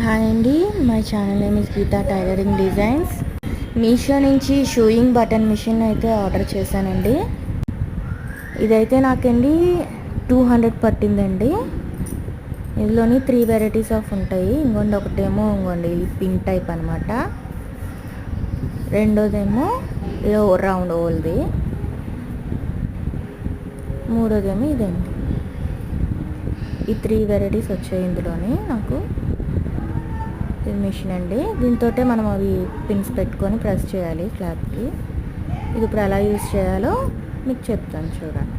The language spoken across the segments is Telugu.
హాయ్ అండి, my channel name is Geeta tailoring designs. Meesho నుంచి షూయింగ్ బటన్ మిషన్ అయితే ఆర్డర్ చేశానండి. ఇదైతే నాకండి 200 పట్టిందండి. ఇందులోని 3 వెరైటీస్ ఆఫ్ ఉంటాయి. ఒకటేమో పిన్ టైప్ అనమాట, రెండోదేమో రౌండ్ ఓల్ది, మూడోదేమో ఇదండి. ఈ 3 వెరైటీస్ వచ్చాయి ఇందులోని నాకు. ఇది మిషన్ అండి, దీంతో మనం అవి పిన్స్ పెట్టుకొని ప్రెస్ చేయాలి క్లాత్కి. ఇది ఇప్పుడు ఎలా యూజ్ చేయాలో మీకు చెప్తాను చూడండి.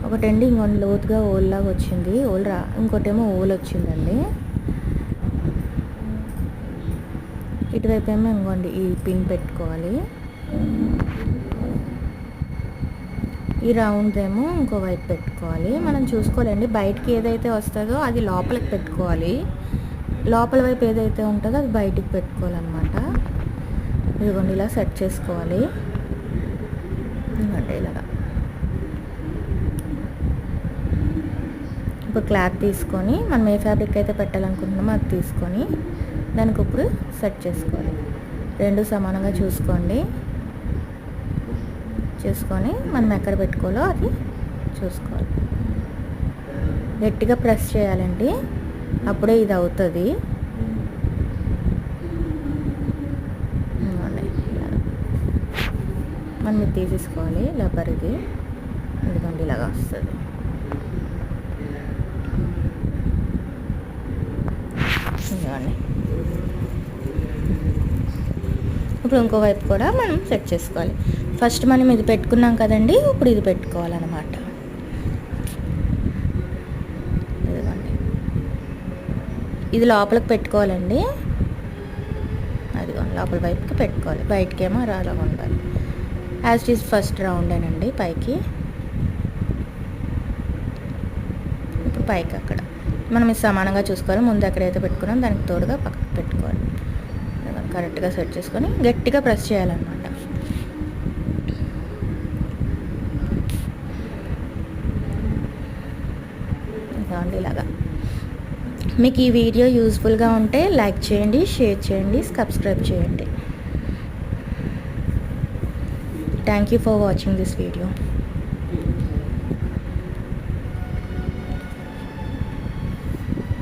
ఒకటండి లోతుగా ఓల్లాగా వచ్చింది, ఇంకోటేమో ఓల్ వచ్చిందండి. ఇటువైపు ఏమో ఈ పిన్ పెట్టుకోవాలి. ఈ రౌండ్ ఏమో ఇంకో వైపు పెట్టుకోవాలి. మనం చూసుకోవాలండి, బయటికి ఏదైతే వస్తుందో అది లోపలికి పెట్టుకోవాలి, లోపల వైపు ఏదైతే ఉంటుందో అది బయటికి పెట్టుకోవాలన్నమాట. ఇదిగోండి ఇలా సెట్ చేసుకోవాలి. ఎందుకంటే ఇలాగా ఇప్పుడు క్లాత్ తీసుకొని మనం ఏ ఫ్యాబ్రిక్ అయితే పెట్టాలనుకుంటున్నామో అది తీసుకొని దానికి ఇప్పుడు సెట్ చేసుకోవాలి. రెండు సమానంగా చూసుకొని మనం ఎక్కడ పెట్టుకోవాలో అది చూసుకోవాలి. గట్టిగా ప్రెస్ చేయాలండి, అప్పుడే ఇది అవుతుంది. మనం ఇది తీసేసుకోవాలి, లబ్బర్ది. ఎందుకంటే ఇలాగా వస్తుంది. ఇప్పుడు ఇంకో వైపు కూడా మనం సెట్ చేసుకోవాలి. ఫస్ట్ మనం ఇది పెట్టుకున్నాం కదండి, ఇప్పుడు ఇది పెట్టుకోవాలన్నమాట. ఇది లోపలికి పెట్టుకోవాలండి, అదిగో లోపల వైపుకి పెట్టుకోవాలి, బయటకేమో అలాగా ఉండాలి. యాజ్ ఇట్ ఈజ్ ఫస్ట్ రౌండేనండి పైకి. ఇప్పుడు పైకి అక్కడ మనం ఇది సమానంగా చూసుకోవాలి. ముందు ఎక్కడైతే పెట్టుకున్నాం దానికి తోడుగా పక్కకు పెట్టుకోవాలి. కరెక్ట్గా సెట్ చేసుకొని గట్టిగా ప్రెస్ చేయాలన్నమాట. ఇలాగా. మీకు ఈ వీడియో యూస్ఫుల్గా ఉంటే లైక్ చేయండి, షేర్ చేయండి, సబ్స్క్రైబ్ చేయండి. Thank you for watching this video.